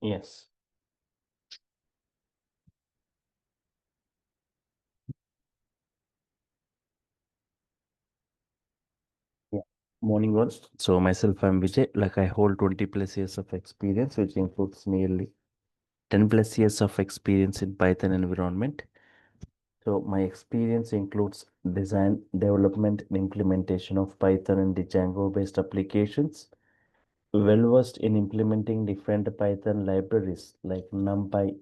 Yes. Yeah. Morning, all. So myself, I'm Vijay. Like I hold 20 plus years of experience, which includes nearly 10 plus years of experience in Python environment. So my experience includes design, development, and implementation of Python and the Django-based applications. Well versed in implementing different Python libraries like NumPy,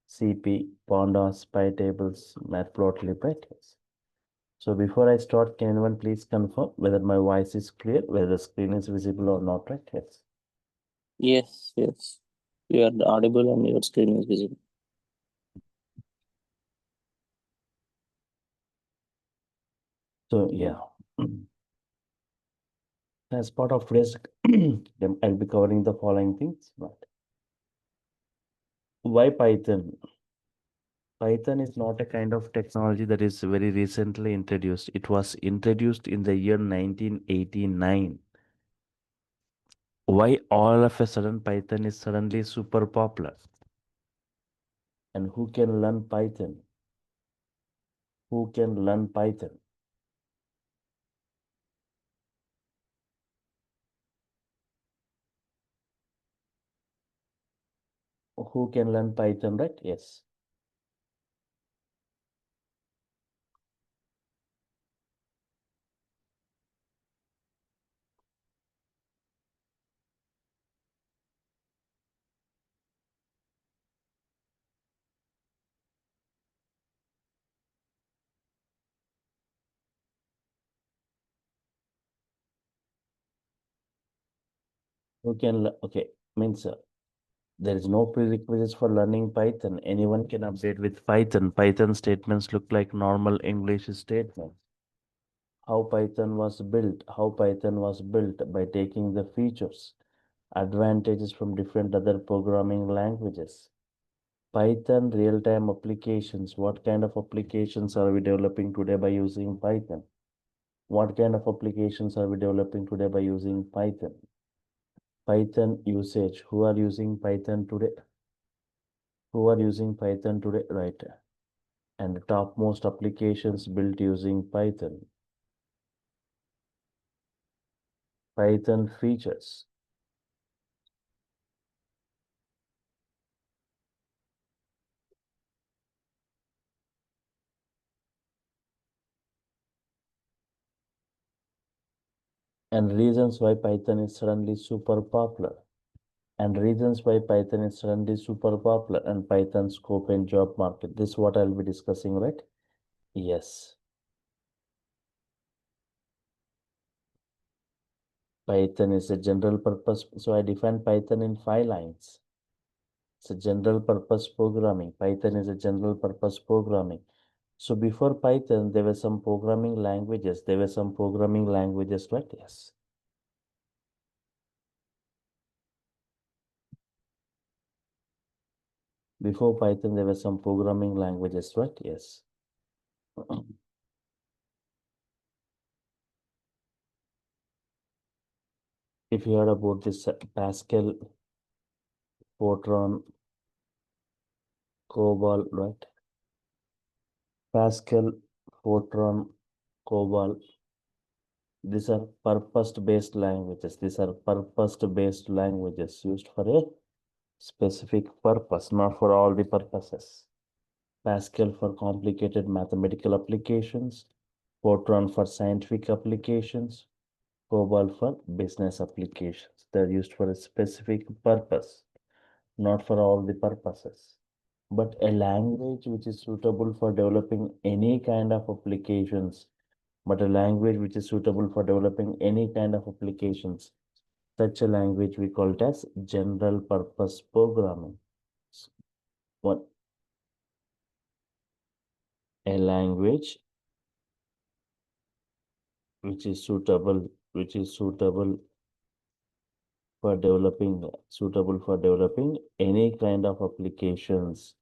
CP, Pandas, PyTables, Matplotlib, right? So before I start, can anyone please confirm whether my voice is clear, whether the screen is visible or not, right? Yes. Yes, yes. You are audible and your screen is visible. So yeah, as part of today's, I'll be covering the following things. Right. Why Python? Python is not a kind of technology that is very recently introduced. It was introduced in the year 1989. Why all of a sudden Python is suddenly super popular? And who can learn Python? Who can learn Python? Who can learn Python, right? Yes. Who can, okay, means there is no prerequisites for learning Python. Anyone can update with Python. Python statements look like normal English statements. How Python was built by taking the features, advantages from different other programming languages. Python real-time applications. What kind of applications are we developing today by using Python? What kind of applications are we developing today by using Python? Python usage. Who are using Python today? Who are using Python today? Right. And the topmost applications built using Python. Python features. And reasons why Python is suddenly super popular. And reasons why Python is suddenly super popular and Python scope and job market. This is what I'll be discussing, right? Yes. Python is a general purpose. So I define Python in 5 lines. It's a general purpose programming. Python is a general purpose programming. So before Python, there were some programming languages. There were some programming languages, right? Yes. Before Python, there were some programming languages, right? Yes. If you heard about this Pascal, Fortran, COBOL, right? Pascal, Fortran, COBOL. These are purpose-based languages. These are purpose-based languages used for a specific purpose, not for all the purposes. Pascal for complicated mathematical applications, Fortran for scientific applications, COBOL for business applications. They're used for a specific purpose, not for all the purposes. But a language which is suitable for developing any kind of applications, but a language which is suitable for developing any kind of applications, such a language we call it as general purpose programming. What a language which is suitable for developing any kind of applications.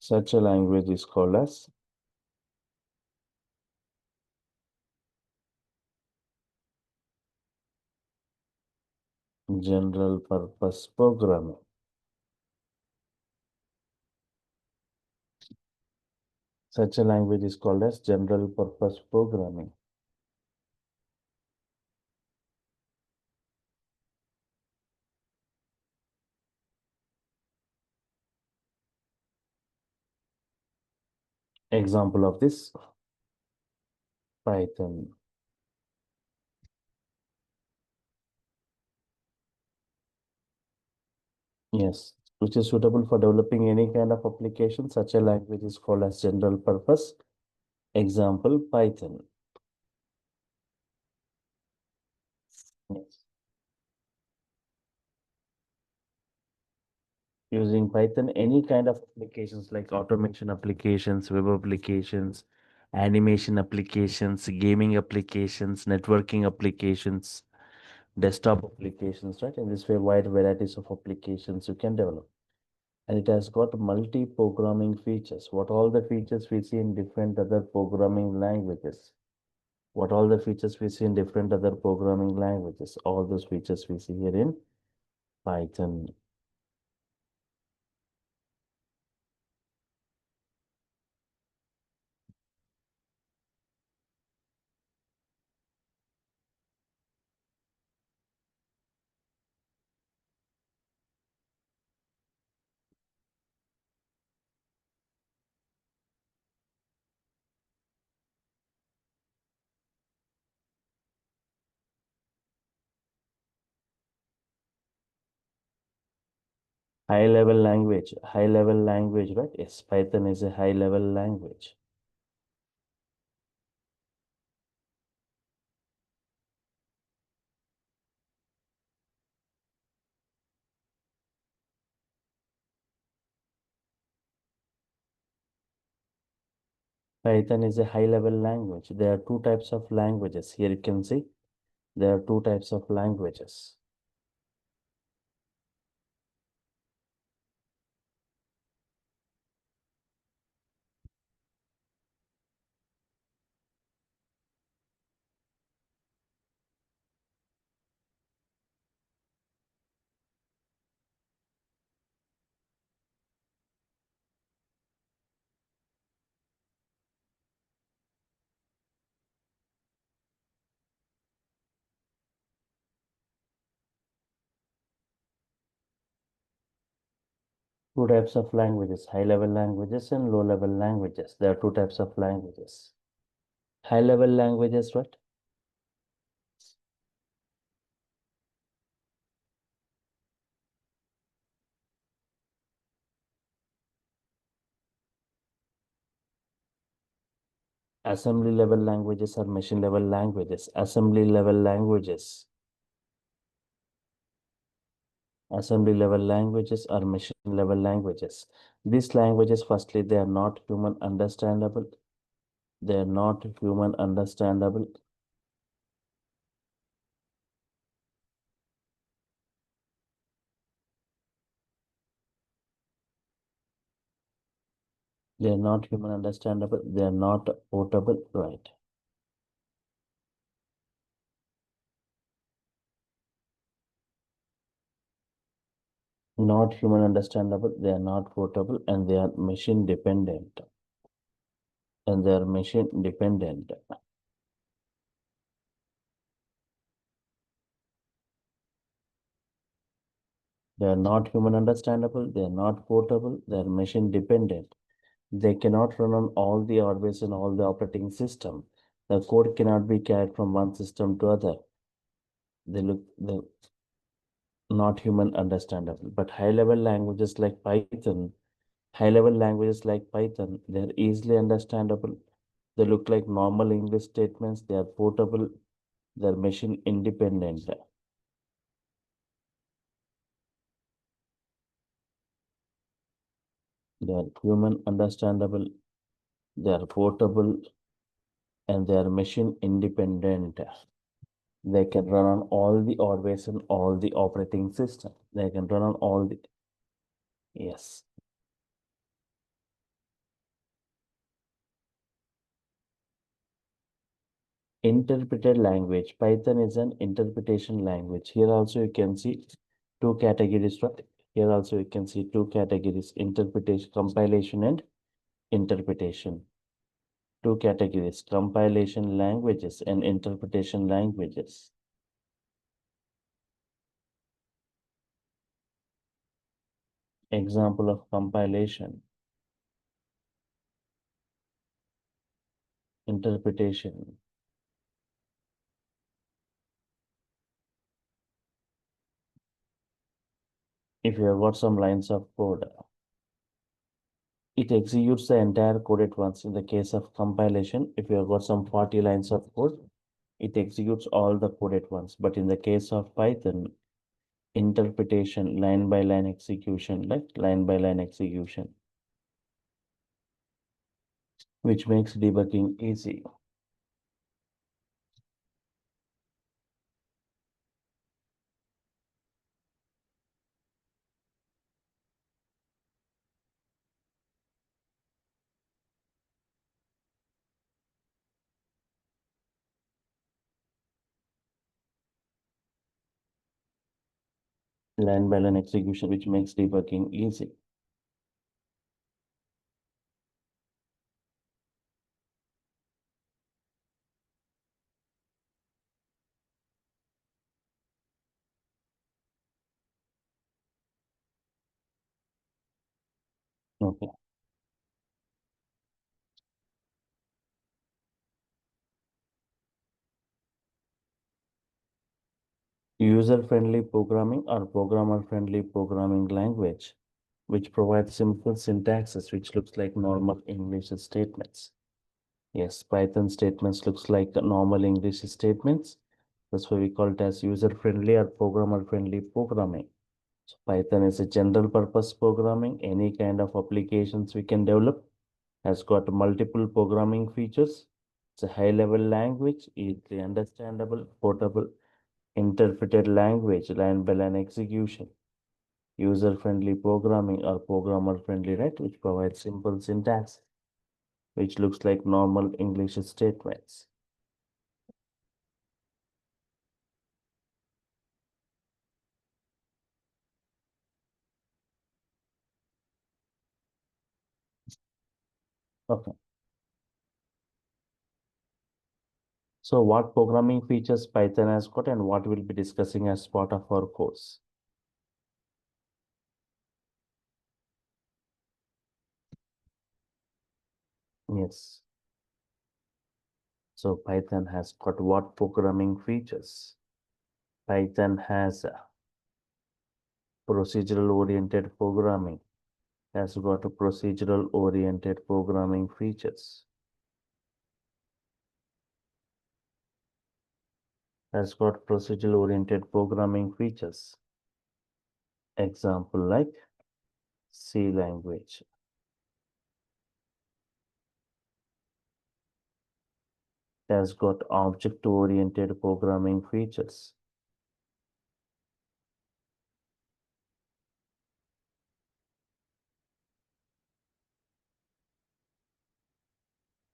Such a language is called as General purpose programming. Such a language is called as general purpose programming. Example of this, Python. Yes, which is suitable for developing any kind of application. Such a language is called as general purpose. Example, Python. Yes. Using Python, any kind of applications like automation applications, web applications, animation applications, gaming applications, networking applications, desktop applications, right? In this way, wide varieties of applications you can develop. And it has got multi-programming features. What all the features we see in different other programming languages? What all the features we see in different other programming languages? All those features we see here in Python. High-level language, right? Yes, Python is a high-level language. Python is a high-level language. There are two types of languages. Here you can see there are two types of languages. Two types of languages, high-level languages and low-level languages. There are two types of languages. High-level languages, what? Assembly level languages or machine level languages. Assembly level languages. Assembly level languages or machine level languages. These languages, firstly, they are not human understandable. They are not human understandable. They are not human understandable. They are not portable, right? Not human understandable. They are not portable, and they are machine dependent. And they are machine dependent. They are not human understandable. They are not portable. They are machine dependent. They cannot run on all the hardware and all the operating system. The code cannot be carried from one system to other. They're not human understandable. But high-level languages like Python, they're easily understandable. They look like normal English statements. They are portable. They're machine independent. They are human understandable. They are portable, and they are machine independent. They can run on all the hardware and all the operating system. They can run on all the, yes. Interpreted language. Python is an interpretation language. Here also you can see two categories, right? Here also you can see two categories, interpretation, compilation and interpretation. Two categories, compilation languages and interpretation languages. Example of compilation, interpretation. If you have got some lines of code, it executes the entire code at once. In the case of compilation, if you have got some 40 lines of code, it executes all the code at once. But in the case of Python, interpretation, line by line execution, like line by line execution, which makes debugging easy. Line by line execution, which makes debugging easy. Okay. User-friendly programming or programmer-friendly programming language, which provides simple syntaxes, which looks like normal English statements. Yes, Python statements looks like normal English statements. That's why we call it as user-friendly or programmer-friendly programming. So Python is a general purpose programming. Any kind of applications we can develop has got multiple programming features. It's a high-level language, easily understandable, portable, interpreted language, line by line execution, user-friendly programming or programmer-friendly, right, which provides simple syntax, which looks like normal English statements. Okay. So what programming features Python has got and what we'll be discussing as part of our course? Yes. So Python has got what programming features? Python has procedural oriented programming, has got a procedural oriented programming features, has got procedural oriented programming features. Example like C language, has got object oriented programming features.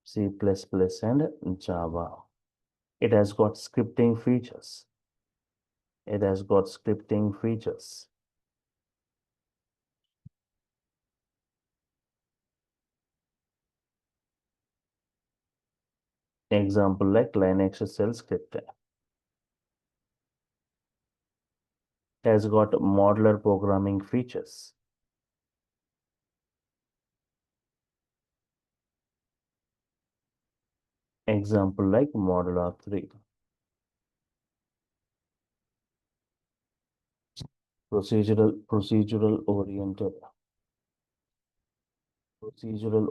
C++ and Java. It has got scripting features. It has got scripting features. Example like Linux shell script. It has got modular programming features. Example like modular 3. Procedural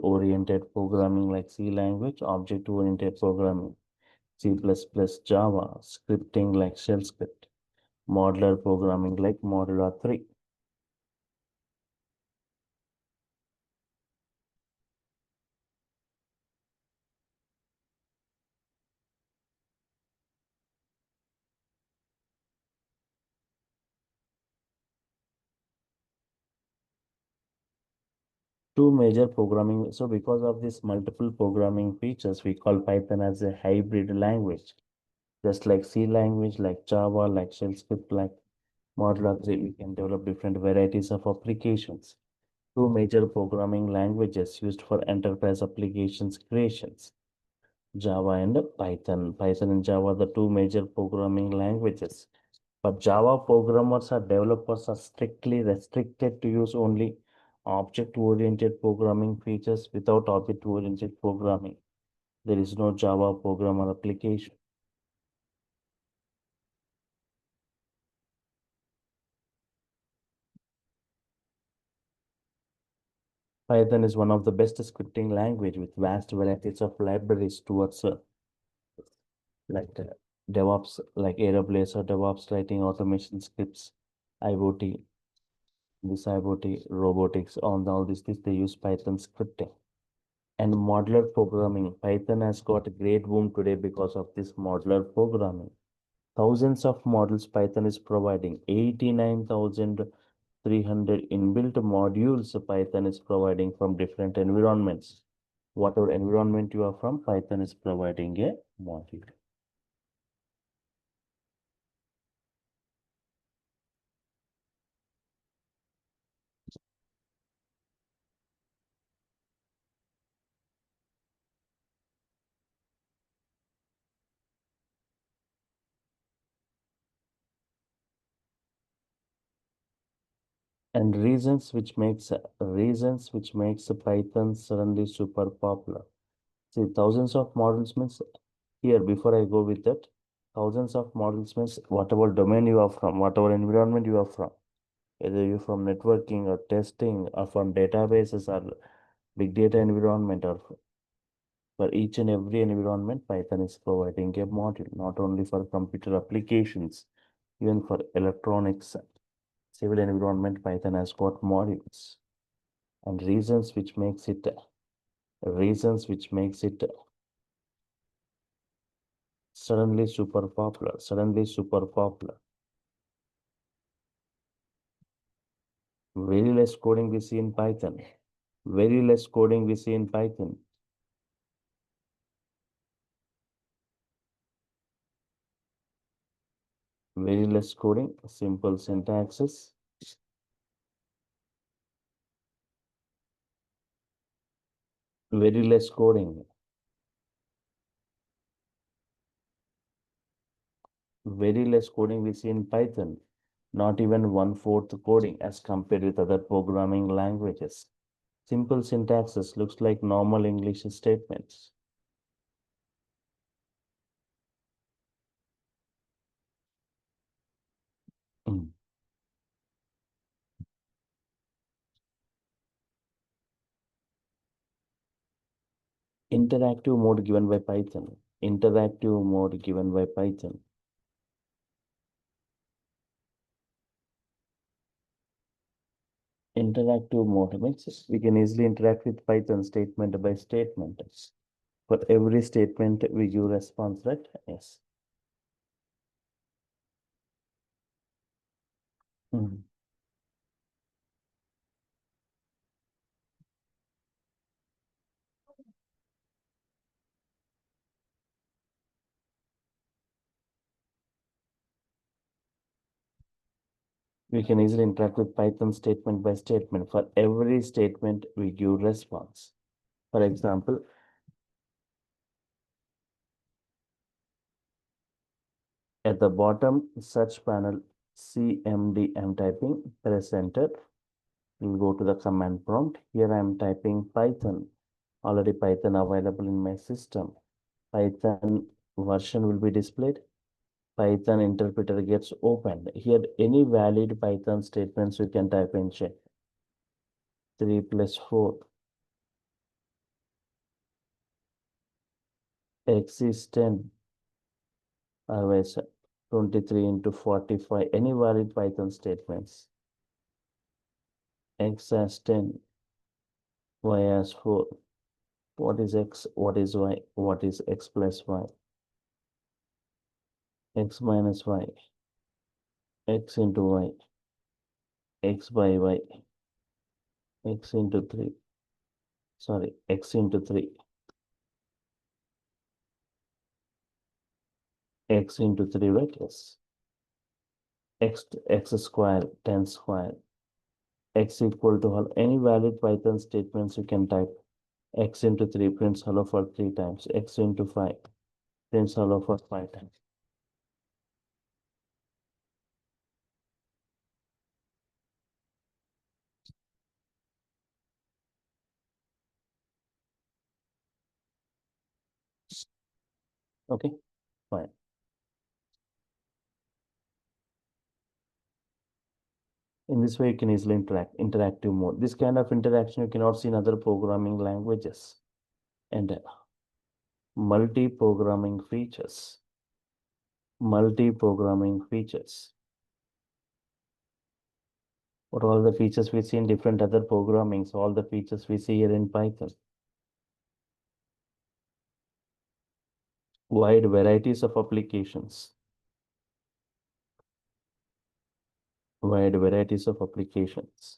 oriented programming like C language, object oriented programming, C++, Java, scripting like shell script, modular programming like modular 3. Two major programming. So because of this multiple programming features, we call Python as a hybrid language. Just like C language, like Java, like shell script, like modular 3, we can develop different varieties of applications. Two major programming languages used for enterprise applications creations, Java and Python. Python and Java are the two major programming languages. But Java programmers or developers are strictly restricted to use only object-oriented programming features without object-oriented programming. There is no Java programmer application. Python is one of the best scripting language with vast varieties of libraries towards like DevOps, like AWS or DevOps writing automation scripts, IoT, this IoT, robotics, all this they use Python scripting. And modular programming. Python has got a great boom today because of this modular programming. Thousands of models Python is providing. 89,300 inbuilt modules Python is providing from different environments. Whatever environment you are from, Python is providing a module. And reasons which makes Python suddenly super popular. See, thousands of models means here before I go with that, thousands of models means whatever domain you are from, whatever environment you are from, either you're from networking or testing or from databases or big data environment or for each and every environment, Python is providing a module, not only for computer applications, even for electronics, civil environment, Python has got modules. And reasons which makes it suddenly super popular. Very less coding we see in Python. Very less coding we see in Python. Very less coding, simple syntaxes. Very less coding. Very less coding we see in Python. Not even 1/4 coding as compared with other programming languages. Simple syntaxes looks like normal English statements. Mm. Interactive mode given by Python. Interactive mode given by Python. Interactive mode means we can easily interact with Python statement by statement. For every statement, we give response, right? Yes. Mm. We can easily interact with Python statement by statement. For every statement, we give response. For example, at the bottom search panel, CMD, I'm typing, press enter. We'll go to the command prompt. Here I'm typing Python. Already Python available in my system. Python version will be displayed. Python interpreter gets opened. Here, any valid Python statements we can type in check. 3 plus 4. X is 10. Otherwise, 23 into 45. Any valid Python statements. X as 10. Y as 4. What is X? What is Y? What is X plus Y? X minus Y. X into Y. X by Y. X into 3. sorry, x into 3, x into 3, right? Yes. X square, 10 square, x equal to any valid Python statements you can type. X into 3 prints hello for 3 times, x into 5 prints hello for 5 times. Okay, fine. In this way, you can easily interactive mode. This kind of interaction you cannot see in other programming languages. And multi-programming features. Multi-programming features. What are all the features we see in different other programmings? All the features we see here in Python. Wide varieties of applications. Wide varieties of applications.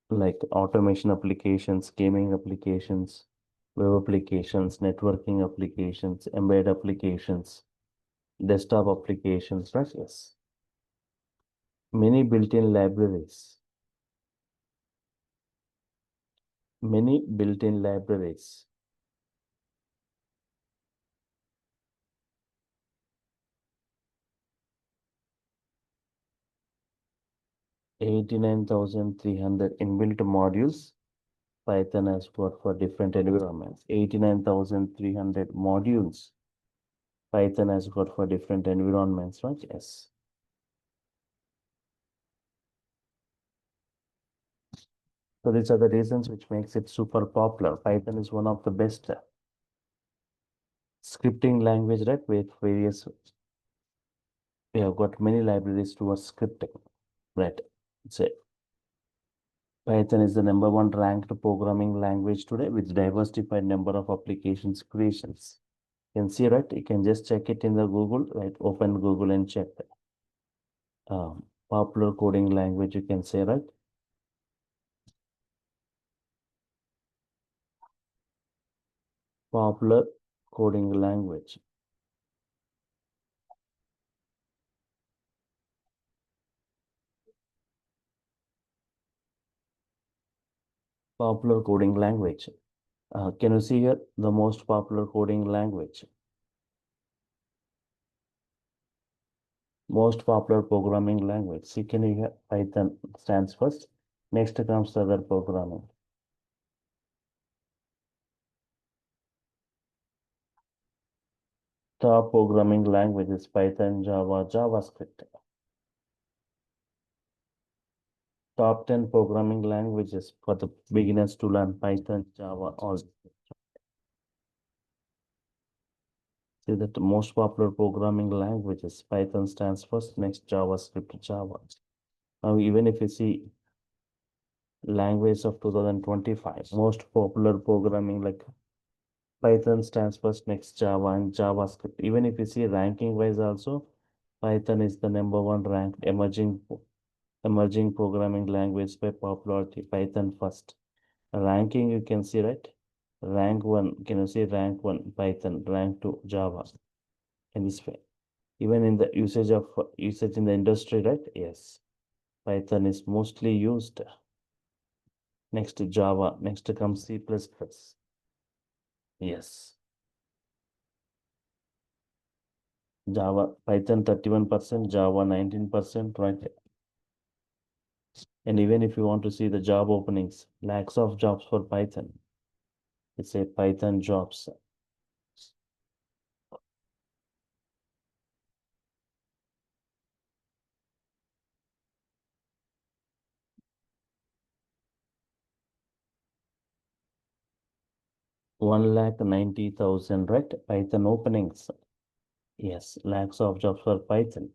Like automation applications, gaming applications, web applications, networking applications, embedded applications, desktop applications, right? Yes. Many built-in libraries. Many built-in libraries. $89,300 inbuilt modules Python has got for different environments. 89,300 modules Python has got for different environments, right? Yes. So these are the reasons which makes it super popular. Python is one of the best scripting language, right? With various, we have got many libraries towards scripting, right? So Python is the #1 ranked programming language today with diversified number of applications creations. You can see, right? You can just check it in the Google, right? Open Google and check. Popular coding language, you can say, right? Popular coding language. Popular coding language. Can you see here the most popular coding language? Most popular programming language. See, can you hear Python stands first? Next comes the other programming. Top programming languages: Python, Java, JavaScript. Top 10 programming languages for the beginners to learn: Python, Java, all. See that the most popular programming languages, Python stands first, next JavaScript, Java. Now, even if you see language of 2025, most popular programming like Python stands first, next Java and JavaScript. Even if you see ranking wise also, Python is the #1 ranked emerging programming language by popularity. Python first. Ranking you can see, right? Rank 1, can you see rank 1 Python, rank 2 Java, in this way. Even in the usage in the industry, right? Yes. Python is mostly used. Next to Java, next comes C++. Yes. Java, Python 31%, Java 19%, right? And even if you want to see the job openings, lakhs of jobs for Python. It's a Python jobs. One lakh 90,000, right? Python openings. Yes, lakhs of jobs for Python.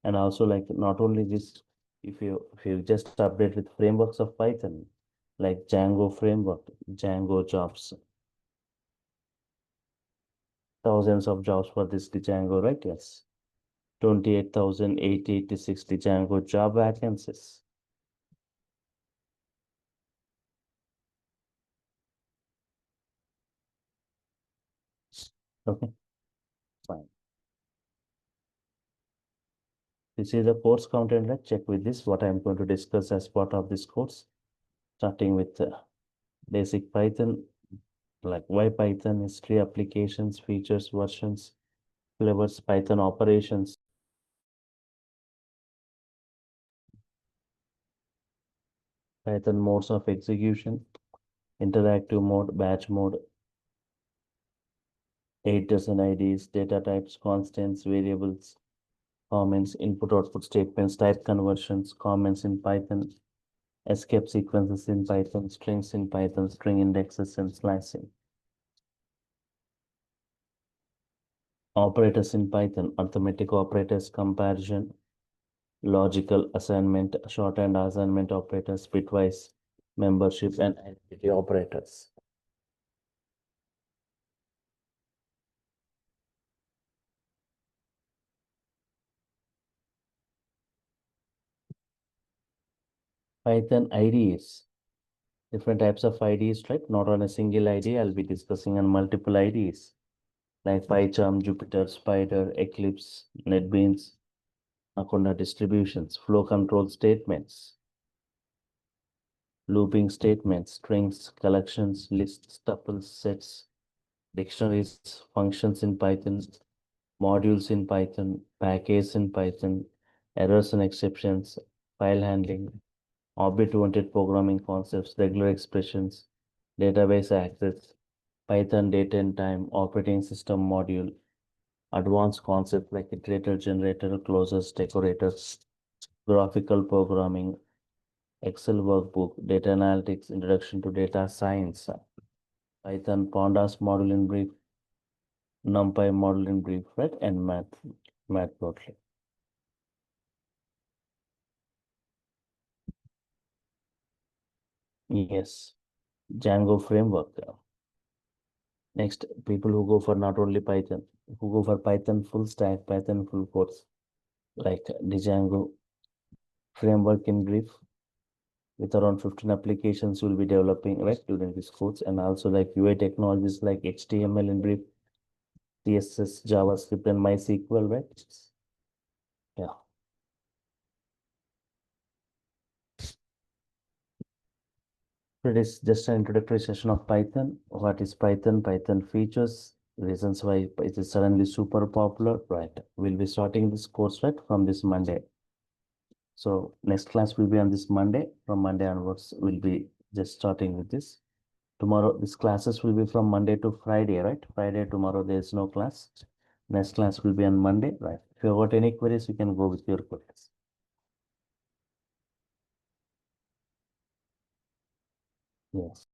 And also, like, not only this, if you just update with frameworks of Python, like Django framework, Django jobs, thousands of jobs for this Django, right? Yes. 28,886 Django job vacancies. Okay, fine. This is the course content. Let's check with this what I'm going to discuss as part of this course, starting with basic Python, like why Python, history, applications, features, versions, flavors, Python operations, Python modes of execution, interactive mode, batch mode, editors and IDs, data types, constants, variables, comments, input output statements, type conversions, comments in Python, escape sequences in Python, strings in Python, string indexes and slicing. Operators in Python, arithmetic operators, comparison, logical assignment, shorthand assignment operators, bitwise membership, and identity operators. Python IDs, different types of IDs, right? Not on a single ID, I'll be discussing on multiple IDs like PyCharm, Jupyter, Spider, Eclipse, NetBeans, Anaconda distributions, flow control statements, looping statements, strings, collections, lists, tuples, sets, dictionaries, functions in Python, modules in Python, packages in Python, errors and exceptions, file handling, object-oriented programming concepts, regular expressions, database access, Python date and time, operating system module, advanced concepts like iterator, generator, closures, decorators, graphical programming, Excel workbook, data analytics, introduction to data science, Python, pandas module in brief, NumPy module in brief, right? And matplotlib. Yes, Django framework. Next, people who go for not only Python, who go for Python full stack, Python full course, like the Django framework in brief, with around 15 applications you'll be developing right during this course, and also like UI technologies like HTML in brief, CSS, JavaScript, and MySQL, right? Yeah. So it is just an introductory session of Python. What is Python? Python features, reasons why it is suddenly super popular, right? We'll be starting this course right from this Monday. So next class will be on this Monday. From Monday onwards, we'll be just starting with this. Tomorrow, these classes will be from Monday to Friday, right? Friday, tomorrow, there is no class. Next class will be on Monday, right? If you got any queries, you can go with your queries. Yes.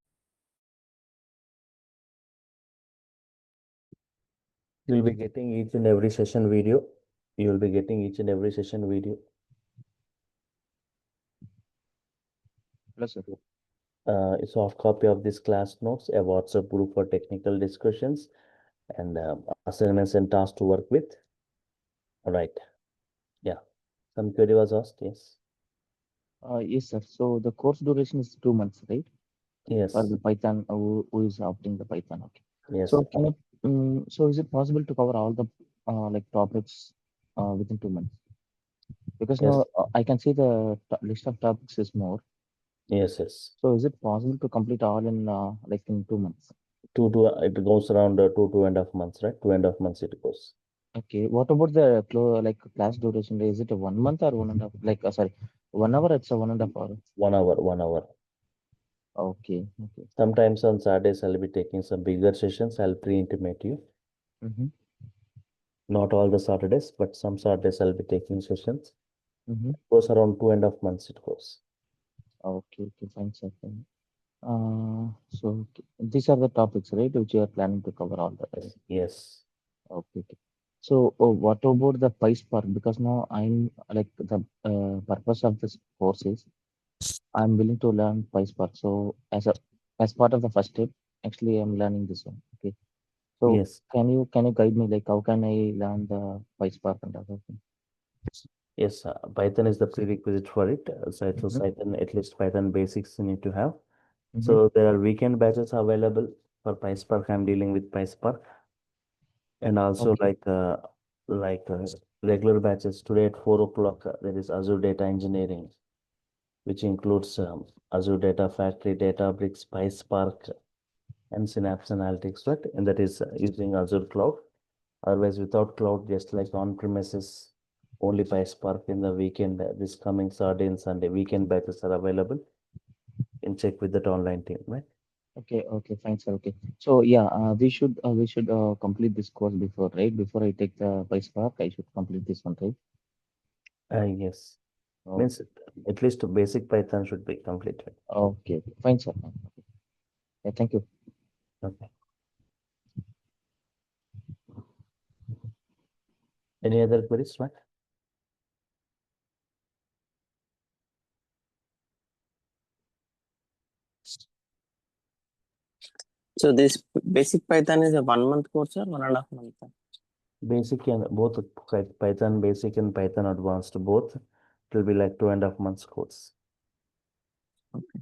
You'll be getting each and every session video. You'll be getting each and every session video. Plus, sir. A soft copy of this class notes, a WhatsApp group for technical discussions, and assignments and tasks to work with. All right. Yeah. Some query was asked. Yes. Yes, sir. So the course duration is 2 months, right? For Yes. the Python, who is opting the Python? Okay. Yes. So can it, so is it possible to cover all the like topics within 2 months? Because Yes. now I can see the list of topics is more. Yes. Yes. So is it possible to complete all in like in 2 months? It goes around 2.5 months, right? 2.5 months it goes. Okay. What about the like class duration? Is it a 1 month or 1.5? Like sorry, 1 hour. It's a 1.5 hour. 1 hour, 1 hour. Okay. Okay. Sometimes on Saturdays I'll be taking some bigger sessions. I'll pre-intimate you. Mm-hmm. Not all the Saturdays, but some Saturdays I'll be taking sessions. Mm-hmm. Goes around 2.5 months it goes. Okay. Okay. Fine, sir. Fine. So okay. These are the topics, right, which you are planning to cover all the right? Yes. Yes. Okay. Okay. So what about the PySpark? Because now I'm like the purpose of this course is I'm willing to learn PySpark. So as part of the first step, actually I'm learning this one. Okay. So Yes. can you guide me like how can I learn the PySpark and other things? Yes. Python is the prerequisite for it. So Mm-hmm. Python, at least Python basics you need to have. Mm-hmm. So there are weekend batches available for PySpark. I'm dealing with PySpark. And also Okay. like regular batches today at 4 o'clock, there is Azure Data Engineering, which includes Azure Data Factory, Databricks, PySpark, and Synapse Analytics, right? And that is using Azure Cloud. Otherwise, without cloud, just like on premises, only PySpark in the weekend. This coming Saturday and Sunday, weekend batches are available. You can check with that online team, right? Okay. Okay. Fine, sir. Okay. So yeah, we should complete this course before, right? Before I take the by Spark, I should complete this one, right? Yes. Means Okay. at least basic Python should be completed. Okay. Fine, sir. Fine. Yeah, thank you. Okay. Any other queries, right? So this basic Python is a 1 month course or 1.5 month? Basic and both Python basic and Python advanced both. It will be like 2.5 months course. Okay.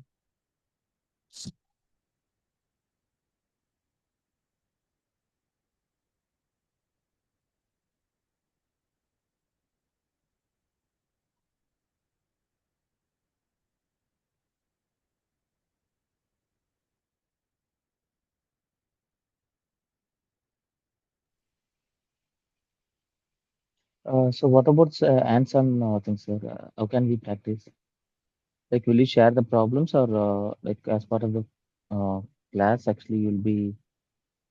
So what about hands-on things, sir? How can we practice? Like, will you share the problems or like as part of the uh, class, actually, you'll be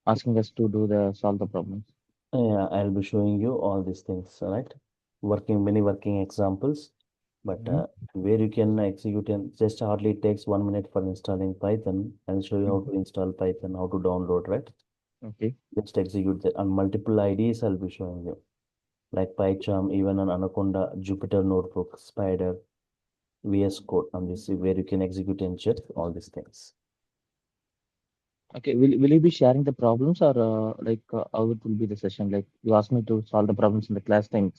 asking us to do the solve the problems? Yeah, I'll be showing you all these things, right? Many working examples, but Mm-hmm. where you can execute and just hardly takes 1 minute for installing Python. I'll show you how to install Python, how to download, right? Okay. Just execute that on multiple IDs. I'll be showing you like PyCharm, even on Anaconda, Jupyter Notebook, Spider, VS Code on this where you can execute and check all these things. Okay. Will you be sharing the problems or like how it will be the session? Like you asked me to solve the problems in the class time,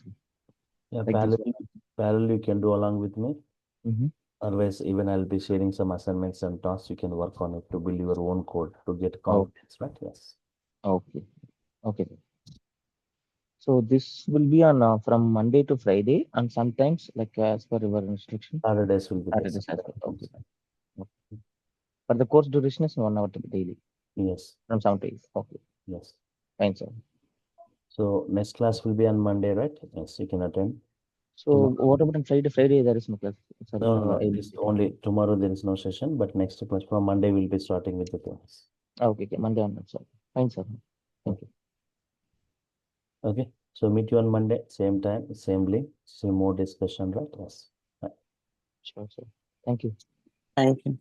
Yeah, like this. parallel you can do along with me. Mm-hmm. Otherwise, even I'll be sharing some assignments and tasks you can work on it to build your own code to get Oh, confidence, right? Yes. okay. Okay. So this will be on from Monday to Friday, and sometimes like as per your instruction, Saturdays will be there. Saturdays as well. Okay. Okay. But the course duration is 1 hour daily Yes, from 7 to 8. Okay. yes. Fine, sir. So next class will be on Monday, right? Yes, you can attend. So Tomorrow. what about on Friday? Friday there is no class. Sir, No, no, no. I will This only tomorrow there is no session, but next class from Monday we'll be starting with the class. okay, okay. Monday onwards, sir. Fine, sir. Thank you. Okay. So meet you on Monday, same time, same link, same more discussion, right? Yes. Bye. Sure, sir. Thank you. Thank you.